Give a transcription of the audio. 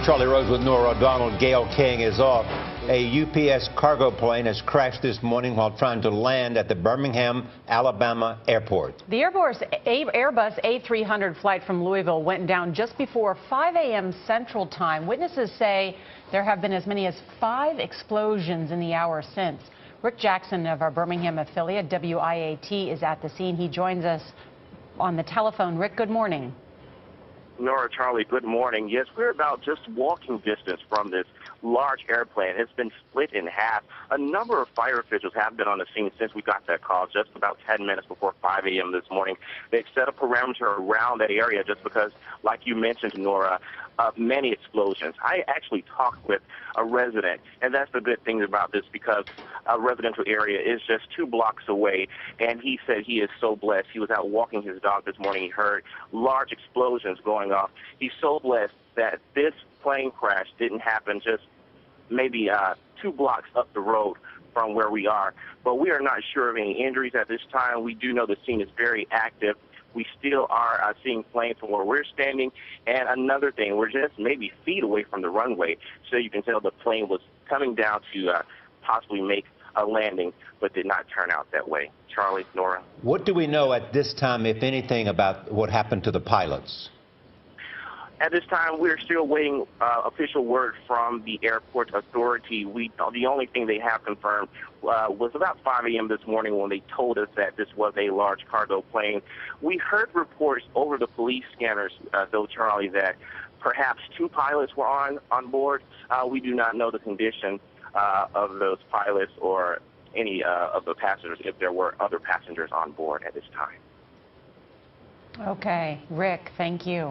Charlie Rose with Norah O'Donnell. Gail King is off. A UPS cargo plane has crashed this morning while trying to land at the Birmingham, Alabama airport. The Airbus A300 flight from Louisville went down just before 5 a.m. Central Time. Witnesses say there have been as many as 5 explosions in the hour since. Rick Jackson of our Birmingham affiliate, WIAT, is at the scene. He joins us on the telephone. Rick, good morning. Norah, Charlie, good morning. Yes, we're about just walking distance from this large airplane. It's been split in half. A number of fire officials have been on the scene since we got that call just about 10 minutes before 5 a.m. this morning. They've set a perimeter around that area just because, like you mentioned, Norah, many explosions. I actually talked with a resident, and that's the good thing about this because a residential area is just 2 blocks away, and he said he is so blessed. He was out walking his dog this morning. He heard large explosions going off. He's so blessed that this plane crash didn't happen just maybe 2 blocks up the road from where we are. But we are not sure of any injuries at this time. We do know the scene is very active. We still are seeing planes from where we're standing. And another thing, we're just maybe feet away from the runway, so you can tell the plane was coming down to possibly make a landing, but did not turn out that way. Charlie, Norah. What do we know at this time, if anything, about what happened to the pilots? At this time, we're still waiting official word from the airport authority. The only thing they have confirmed was about 5 a.m. this morning when they told us that this was a large cargo plane. We heard reports over the police scanners, though, Charlie, that perhaps 2 pilots were on board. We do not know the condition of those pilots or any of the passengers, if there were other passengers on board at this time. Okay, Rick, thank you.